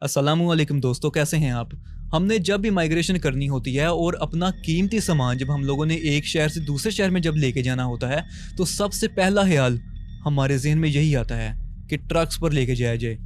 अस्सलाम वालेकुम दोस्तों, कैसे हैं आप। हमने जब भी माइग्रेशन करनी होती है और अपना कीमती सामान जब हम लोगों ने एक शहर से दूसरे शहर में जब लेके जाना होता है तो सबसे पहला ख्याल हमारे जहन में यही आता है कि ट्रक्स पर लेके जाया जाए।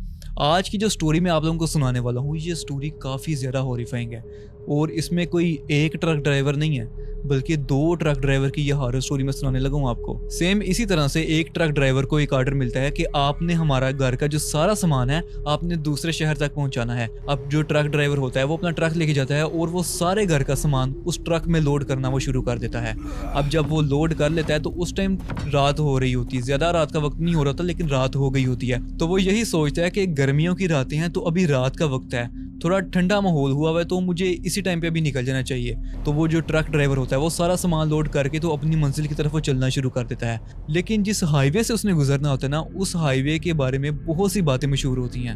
आज की जो स्टोरी मैं आप लोगों को सुनाने वाला हूँ, ये स्टोरी काफ़ी ज़्यादा हॉरिफाइंग है और इसमें कोई एक ट्रक ड्राइवर नहीं है बल्कि दो ट्रक ड्राइवर की यह हॉरर स्टोरी मैं सुनाने लगा हूँ आपको। सेम इसी तरह से एक ट्रक ड्राइवर को एक ऑर्डर मिलता है कि आपने हमारा घर का जो सारा सामान है आपने दूसरे शहर तक पहुंचाना है। अब जो ट्रक ड्राइवर होता है वो अपना ट्रक लेके जाता है और वो सारे घर का सामान उस ट्रक में लोड करना वो शुरू कर देता है। अब जब वो लोड कर लेता है तो उस टाइम रात हो रही होती है, ज़्यादा रात का वक्त नहीं हो रहा था लेकिन रात हो गई होती है। तो वो यही सोचता है कि गर्मियों की रातें हैं तो अभी रात का वक्त है, थोड़ा ठंडा माहौल हुआ है तो मुझे इसी टाइम पे अभी निकल जाना चाहिए। तो वो जो ट्रक ड्राइवर होता है वो सारा सामान लोड करके तो अपनी मंजिल की तरफ वो चलना शुरू कर देता है। लेकिन जिस हाईवे से उसने गुजरना होता है ना, उस हाईवे के बारे में बहुत सी बातें मशहूर होती हैं।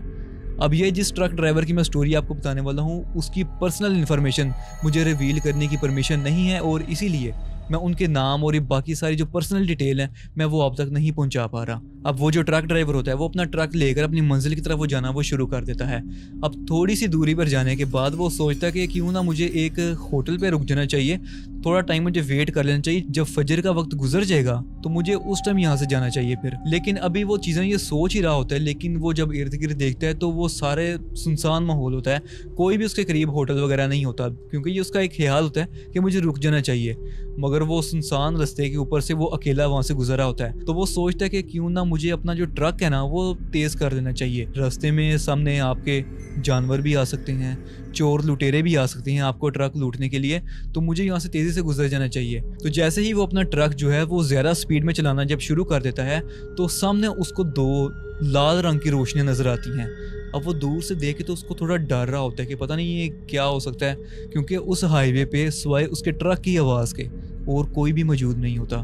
अब ये जिस ट्रक ड्राइवर की मैं स्टोरी आपको बताने वाला हूँ उसकी पर्सनल इन्फॉर्मेशन मुझे रिवील करने की परमिशन नहीं है और इसीलिए मैं उनके नाम और ये बाकी सारी जो पर्सनल डिटेल है मैं वो आप तक नहीं पहुंचा पा रहा। अब वो जो ट्रक ड्राइवर होता है वो अपना ट्रक लेकर अपनी मंजिल की तरफ वो जाना वो शुरू कर देता है। अब थोड़ी सी दूरी पर जाने के बाद वो सोचता है कि क्यों ना मुझे एक होटल पे रुक जाना चाहिए, थोड़ा टाइम मुझे वेट कर लेना चाहिए, जब फजर का वक्त गुजर जाएगा तो मुझे उस टाइम यहाँ से जाना चाहिए फिर। लेकिन अभी वो चीज़ें ये सोच ही रहा होता है, लेकिन वो जब इर्द गिर्द देखता है तो वो सारे सुनसान माहौल होता है, कोई भी उसके करीब होटल वगैरह नहीं होता क्योंकि ये उसका एक ख्याल होता है कि मुझे रुक जाना चाहिए। मगर वो सुनसान रास्ते के ऊपर से वो अकेला वहाँ से गुजरा होता है तो वो सोचता है कि क्यों ना मुझे अपना जो ट्रक है ना वो तेज़ कर देना चाहिए। रास्ते में सामने आपके जानवर भी आ सकते हैं, चोर लुटेरे भी आ सकते हैं आपको ट्रक लूटने के लिए, तो मुझे यहाँ से तेज़ी से गुजर जाना चाहिए। तो जैसे ही वो अपना ट्रक जो है वो ज़्यादा स्पीड में चलाना जब शुरू कर देता है तो सामने उसको दो लाल रंग की रोशनियाँ नज़र आती हैं। अब वो दूर से देखे तो उसको थोड़ा डर रहा होता है कि पता नहीं ये क्या हो सकता है, क्योंकि उस हाईवे पे सिवाय उसके ट्रक की आवाज़ के और कोई भी मौजूद नहीं होता,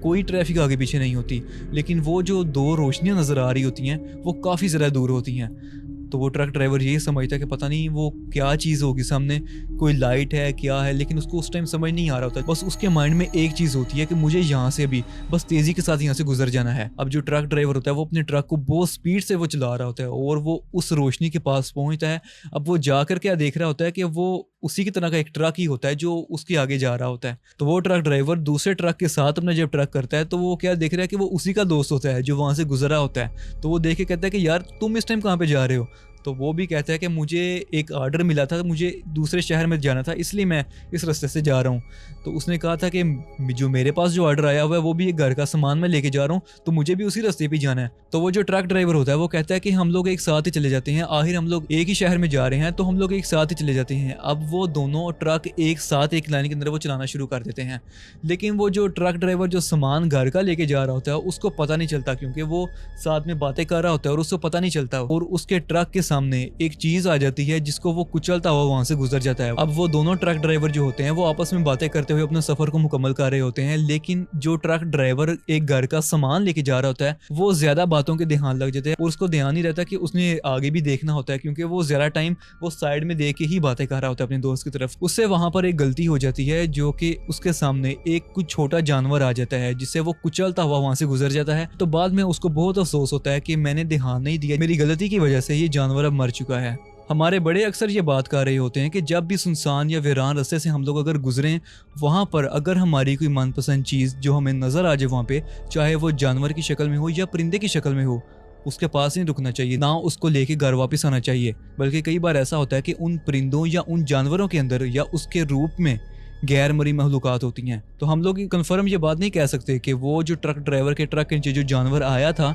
कोई ट्रैफिक आगे पीछे नहीं होती। लेकिन वो जो दो रोशनियां नज़र आ रही होती हैं वो काफ़ी ज़्यादा दूर होती हैं। तो वो ट्रक ड्राइवर यही समझता है कि पता नहीं वो क्या चीज़ होगी सामने, कोई लाइट है क्या है, लेकिन उसको उस टाइम समझ नहीं आ रहा होता। बस उसके माइंड में एक चीज़ होती है कि मुझे यहाँ से अभी बस तेज़ी के साथ यहाँ से गुजर जाना है। अब जो ट्रक ड्राइवर होता है वो अपने ट्रक को बहुत स्पीड से वो चला रहा होता है और वो उस रोशनी के पास पहुँचता है। अब वो जाकर क्या देख रहा होता है कि वो उसी की तरह का एक ट्रक ही होता है जो उसके आगे जा रहा होता है। तो वो ट्रक ड्राइवर दूसरे ट्रक के साथ अपना जब ट्रक करता है तो वो क्या देख रहा है कि वो उसी का दोस्त होता है जो वहाँ से गुजरा होता है। तो वो देख के कहता है कि यार तुम इस टाइम कहाँ पे जा रहे हो। तो वो भी कहता है कि मुझे एक ऑर्डर मिला था, मुझे दूसरे शहर में जाना था इसलिए मैं इस रास्ते से जा रहा हूँ। तो उसने कहा था कि जो मेरे पास जो ऑर्डर आया हुआ है वो भी एक घर का सामान मैं लेके जा रहा हूँ तो मुझे भी उसी रास्ते पे जाना है। तो वो जो ट्रक ड्राइवर होता है वो कहता है कि हम लोग एक साथ ही चले जाते हैं, आखिर हम लोग एक ही शहर में जा रहे हैं तो हम लोग एक साथ ही चले जाते हैं। अब वो दोनों ट्रक एक साथ एक लाइन के अंदर वो चलाना शुरू कर देते हैं। लेकिन वो जो ट्रक ड्राइवर जो सामान घर का लेके जा रहा होता है उसको पता नहीं चलता क्योंकि वो साथ में बातें कर रहा होता है और उसको पता नहीं चलता और उसके ट्रक के सामने एक चीज आ जाती है जिसको वो कुचलता हुआ वहां से गुजर जाता है। अब वो दोनों ट्रक ड्राइवर जो होते हैं वो आपस में बातें करते हुए अपने सफर को मुकम्मल कर रहे होते हैं, लेकिन जो ट्रक ड्राइवर एक घर का सामान लेके जा रहा होता है वो ज्यादा बातों के ध्यान लग जाते हैं और उसको ध्यान नहीं रहता कि उसने आगे भी देखना होता है क्योंकि वो ज्यादा टाइम वो साइड में देख के ही बातें कर रहा होता है अपने दोस्त की तरफ। उससे वहां पर एक गलती हो जाती है जो कि उसके सामने एक कुछ छोटा जानवर आ जाता है जिससे वो कुचलता हुआ वहां से गुजर जाता है। तो बाद में उसको बहुत अफसोस होता है कि मैंने ध्यान नहीं दिया, मेरी गलती की वजह से ये जानवर अब मर चुका है। हमारे बड़े अक्सर ये बात कर रहे होते हैं कि जब भी सुनसान या वीरान रास्ते से हम लोग अगर गुजरें, वहाँ पर अगर हमारी कोई मनपसंद चीज़ जो हमें नज़र आ जाए वहाँ पे, चाहे वो जानवर की शक्ल में हो या परिंदे की शक्ल में हो, उसके पास नहीं रुकना चाहिए, ना उसको लेके घर वापस आना चाहिए। बल्कि कई बार ऐसा होता है कि उन परिंदों या उन जानवरों के अंदर या उसके रूप में गैर मरी महलूकात होती हैं। तो हम लोग कंफर्म ये बात नहीं कह सकते कि वो जो ट्रक ड्राइवर के ट्रक के नीचे जो जानवर आया था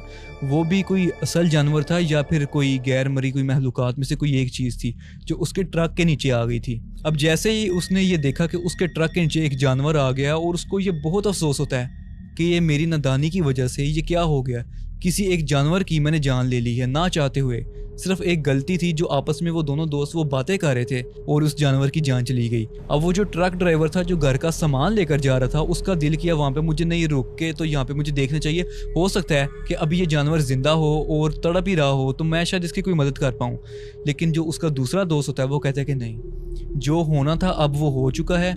वो भी कोई असल जानवर था या फिर कोई गैर मरी कोई महलूकात में से कोई एक चीज़ थी जो उसके ट्रक के नीचे आ गई थी। अब जैसे ही उसने ये देखा कि उसके ट्रक के नीचे एक जानवर आ गया और उसको ये बहुत अफसोस होता है कि ये मेरी नादानी की वजह से ये क्या हो गया, किसी एक जानवर की मैंने जान ले ली है ना चाहते हुए। सिर्फ एक गलती थी जो आपस में वो दोनों दोस्त वो बातें कर रहे थे और उस जानवर की जान चली गई। अब वो जो ट्रक ड्राइवर था जो घर का सामान लेकर जा रहा था उसका दिल किया वहाँ पे मुझे नहीं रुक के तो यहाँ पे मुझे देखना चाहिए, हो सकता है कि अभी ये जानवर जिंदा हो और तड़प ही रहा हो तो मैं शायद इसकी कोई मदद कर पाऊँ। लेकिन जो उसका दूसरा दोस्त होता है वो कहता है कि नहीं, जो होना था अब वो हो चुका है,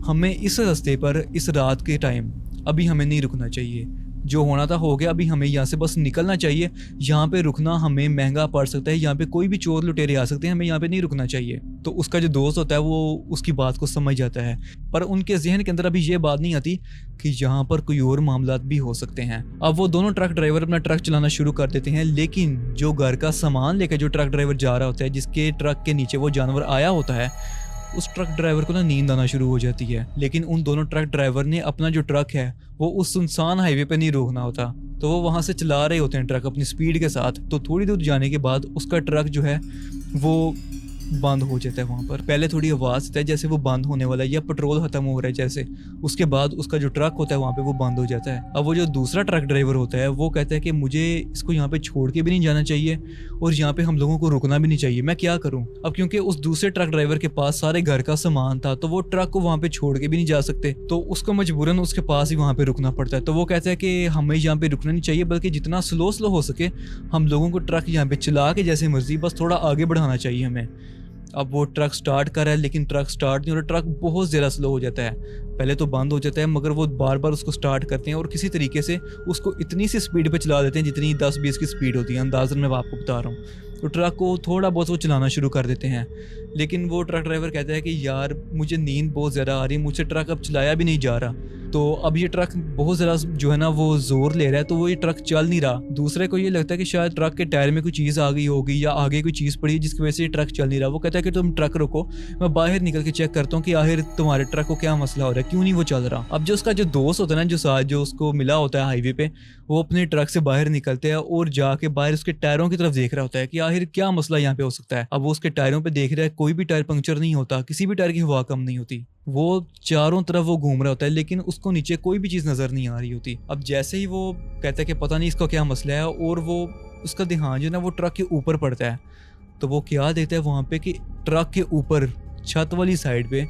हमें इस रास्ते पर इस रात के टाइम अभी हमें नहीं रुकना चाहिए। جو ہونا تھا ہو گیا, ابھی ہمیں یہاں سے بس نکلنا چاہیے. یہاں پہ رکنا ہمیں مہنگا پڑ سکتا ہے, یہاں پہ کوئی بھی چور لٹیرے آ سکتے ہیں, ہمیں یہاں پہ نہیں رکنا چاہیے. تو اس کا جو دوست ہوتا ہے وہ اس کی بات کو سمجھ جاتا ہے, پر ان کے ذہن کے اندر ابھی یہ بات نہیں آتی کہ یہاں پر کوئی اور معاملات بھی ہو سکتے ہیں. اب وہ دونوں ٹرک ڈرائیور اپنا ٹرک چلانا شروع کر دیتے ہیں, لیکن جو گھر کا سامان لے کے جو ٹرک ڈرائیور جا رہا ہوتا ہے, جس کے ٹرک کے نیچے وہ جانور آیا ہوتا ہے, اس ٹرک ڈرائیور کو نا نیند آنا شروع ہو جاتی ہے. لیکن ان دونوں ٹرک ڈرائیور نے اپنا جو ٹرک ہے وہ اس سنسان ہائی وے پہ نہیں روکنا ہوتا, تو وہ وہاں سے چلا رہے ہوتے ہیں ٹرک اپنی سپیڈ کے ساتھ. تو تھوڑی دور جانے کے بعد اس کا ٹرک جو ہے وہ بند ہو جاتا ہے. وہاں پر پہلے تھوڑی آواز آتا ہے جیسے وہ بند ہونے والا ہے یا پیٹرول ختم ہو رہا ہے جیسے, اس کے بعد اس کا جو ٹرک ہوتا ہے وہاں پہ وہ بند ہو جاتا ہے. اب وہ جو دوسرا ٹرک ڈرائیور ہوتا ہے وہ کہتا ہے کہ مجھے اس کو یہاں پہ چھوڑ کے بھی نہیں جانا چاہیے اور یہاں پہ ہم لوگوں کو رکنا بھی نہیں چاہیے, میں کیا کروں. اب کیونکہ اس دوسرے ٹرک ڈرائیور کے پاس سارے گھر کا سامان تھا تو وہ ٹرک کو وہاں پہ چھوڑ کے بھی نہیں جا سکتے, تو اس کو مجبوراً اس کے پاس ہی وہاں پہ رکنا پڑتا ہے. تو وہ کہتا ہے کہ ہمیں یہاں پہ رکنا نہیں چاہیے, بلکہ جتنا سلو ہو سکے ہم لوگوں کو ٹرک یہاں پہ چلا کے جیسے مرضی بس تھوڑا آگے بڑھانا چاہیے ہمیں. اب وہ ٹرک سٹارٹ کر رہا ہے لیکن ٹرک سٹارٹ نہیں ہو رہا, ٹرک بہت زیادہ سلو ہو جاتا ہے. پہلے تو بند ہو جاتا ہے مگر وہ بار بار اس کو سٹارٹ کرتے ہیں اور کسی طریقے سے اس کو اتنی سی سپیڈ پہ چلا دیتے ہیں جتنی 10-20 کی سپیڈ ہوتی ہے, اندازاً میں آپ کو بتا رہا ہوں. تو ٹرک کو تھوڑا بہت وہ چلانا شروع کر دیتے ہیں, لیکن وہ ٹرک ڈرائیور کہتا ہے کہ یار مجھے نیند بہت زیادہ آ رہی ہے, مجھ سے ٹرک اب چلایا بھی نہیں جا رہا. تو اب یہ ٹرک بہت زیادہ جو ہے نا وہ زور لے رہا ہے, تو وہ یہ ٹرک چل نہیں رہا. دوسرے کو یہ لگتا ہے کہ شاید ٹرک کے ٹائر میں کوئی چیز آ گئی ہوگی یا آگے کوئی چیز پڑی جس کی وجہ سے یہ ٹرک چل نہیں رہا. وہ کہتا ہے کہ تم ٹرک رکو, میں باہر نکل کے چیک کرتا ہوں کہ آخر تمہارے ٹرک کو کیا مسئلہ ہو رہا ہے, کیوں نہیں وہ چل رہا. اب جو اس کا جو دوست ہوتا ہے نا جو ساتھ جو اس کو ملا ہوتا ہے ہائی وے پہ, وہ اپنے ٹرک سے باہر نکلتے ہیں اور جا کے باہر اس کے ٹائروں کی طرف دیکھ رہا ہوتا ہے کہ آخر کیا مسئلہ یہاں پہ ہو سکتا ہے. اب وہ اس کے ٹائروں پہ دیکھ رہا ہے, کوئی بھی ٹائر پنکچر نہیں ہوتا, کسی بھی ٹائر کی ہوا کم نہیں ہوتی. وہ چاروں طرف وہ گھوم رہا ہوتا ہے لیکن اس کو نیچے کوئی بھی چیز نظر نہیں آ رہی ہوتی. اب جیسے ہی وہ کہتا ہے کہ پتہ نہیں اس کا کیا مسئلہ ہے, اور وہ اس کا دھیان جو ہے نا وہ ٹرک کے اوپر پڑتا ہے, تو وہ کیا دیکھتا ہے وہاں پہ کہ ٹرک کے اوپر چھت والی سائڈ پہ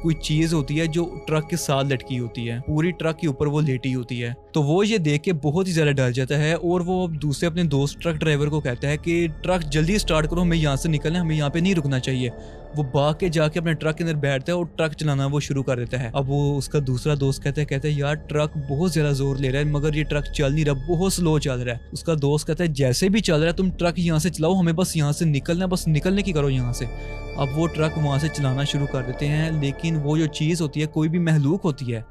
کوئی چیز ہوتی ہے جو ٹرک کے ساتھ لٹکی ہوتی ہے, پوری ٹرک کے اوپر وہ لیٹی ہوتی ہے. تو وہ یہ دیکھ کے بہت ہی زیادہ ڈر جاتا ہے اور وہ دوسرے اپنے دوست ٹرک ڈرائیور کو کہتا ہے کہ ٹرک جلدی سٹارٹ کرو, ہمیں یہاں سے نکلنا ہے, ہمیں یہاں پہ نہیں رکنا چاہیے. وہ بھاگ کے جا کے اپنے ٹرک کے اندر بیٹھتا ہے اور ٹرک چلانا وہ شروع کر دیتا ہے. اب وہ اس کا دوسرا دوست کہتا ہے یار ٹرک بہت زیادہ زور لے رہا ہے مگر یہ ٹرک چل نہیں رہا, بہت سلو چل رہا ہے. اس کا دوست کہتا ہے جیسے بھی چل رہا ہے تم ٹرک یہاں سے چلاؤ, ہمیں بس یہاں سے نکلنا ہے, بس نکلنے کی کرو یہاں سے. اب وہ ٹرک وہاں سے چلانا شروع کر دیتے ہیں, لیکن وہ جو چیز ہوتی ہے, کوئی بھی مخلوق ہوتی ہے,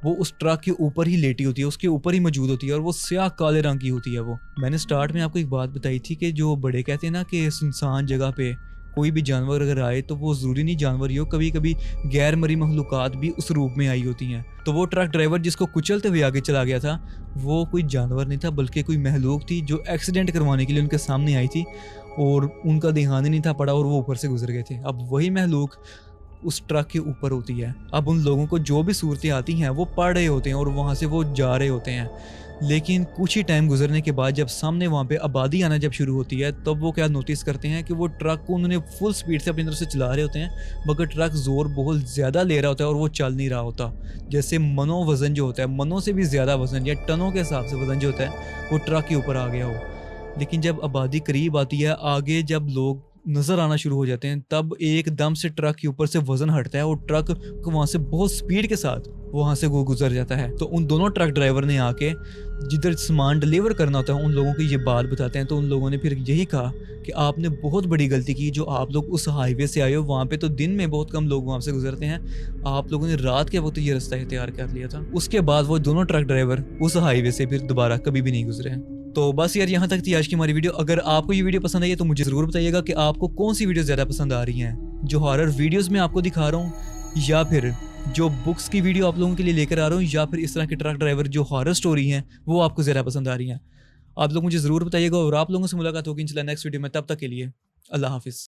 وہ اس ٹرک کے اوپر ہی لیٹی ہوتی ہے, اس کے اوپر ہی موجود ہوتی ہے, اور وہ سیاہ کالے رنگ کی ہوتی ہے. وہ میں نے سٹارٹ میں آپ کو ایک بات بتائی تھی کہ جو بڑے کہتے ہیں نا کہ سنسان جگہ پہ کوئی بھی جانور اگر آئے تو وہ ضروری نہیں جانور ہی ہو, کبھی کبھی غیر مری مخلوقات بھی اس روپ میں آئی ہوتی ہیں. تو وہ ٹرک ڈرائیور جس کو کچلتے ہوئے آگے چلا گیا تھا وہ کوئی جانور نہیں تھا بلکہ کوئی مخلوق تھی جو ایکسیڈنٹ کروانے کے لیے ان کے سامنے آئی تھی, اور ان کا دھیان ہی نہیں تھا پڑا اور وہ اوپر سے گزر گئے تھے. اب وہی مخلوق اس ٹرک کے اوپر ہوتی ہے. اب ان لوگوں کو جو بھی صورتیں آتی ہیں وہ پڑھ رہے ہوتے ہیں اور وہاں سے وہ جا رہے ہوتے ہیں, لیکن کچھ ہی ٹائم گزرنے کے بعد جب سامنے وہاں پہ آبادی آنا جب شروع ہوتی ہے تب وہ کیا نوٹس کرتے ہیں کہ وہ ٹرک کو انہوں نے فل سپیڈ سے اپنی طرف سے چلا رہے ہوتے ہیں, مگر ٹرک زور بہت زیادہ لے رہا ہوتا ہے اور وہ چل نہیں رہا ہوتا. جیسے منوں وزن جو ہوتا ہے, منوں سے بھی زیادہ وزن یا ٹنوں کے حساب سے وزن جو ہوتا ہے وہ ٹرک کے اوپر آ گیا ہو. لیکن جب آبادی قریب آتی ہے, آگے جب لوگ نظر آنا شروع ہو جاتے ہیں, تب ایک دم سے ٹرک کے اوپر سے وزن ہٹتا ہے اور ٹرک وہاں سے بہت سپیڈ کے ساتھ وہاں سے وہ گزر جاتا ہے. تو ان دونوں ٹرک ڈرائیور نے آ کے جدھر سامان ڈیلیور کرنا ہوتا ہے ان لوگوں کو یہ بات بتاتے ہیں. تو ان لوگوں نے پھر یہی کہا کہ آپ نے بہت بڑی غلطی کی, جو آپ لوگ اس ہائی وے سے آئے ہو, وہاں پہ تو دن میں بہت کم لوگ وہاں سے گزرتے ہیں, آپ لوگوں نے رات کے وقت یہ رستہ اختیار کر لیا تھا. اس کے بعد وہ دونوں ٹرک ڈرائیور اس ہائی وے سے پھر دوبارہ کبھی بھی نہیں گزرے. تو بس یار یہاں تک تھی آج کی ہماری ویڈیو. اگر آپ کو یہ ویڈیو پسند آئی ہے تو مجھے ضرور بتائیے گا کہ آپ کو کون سی ویڈیو زیادہ پسند آ رہی ہیں, جو ہارر ویڈیوز میں آپ کو دکھا رہا ہوں, یا پھر جو بکس کی ویڈیو آپ لوگوں کے لیے لے کر آ رہا ہوں, یا پھر اس طرح کے ٹرک ڈرائیور جو ہارر سٹوری ہیں وہ آپ کو زیادہ پسند آ رہی ہیں. آپ لوگ مجھے ضرور بتائیے گا, اور آپ لوگوں سے ملاقات ہوگی انشاءاللہ نیکسٹ ویڈیو میں. تب تک کے لیے اللہ حافظ.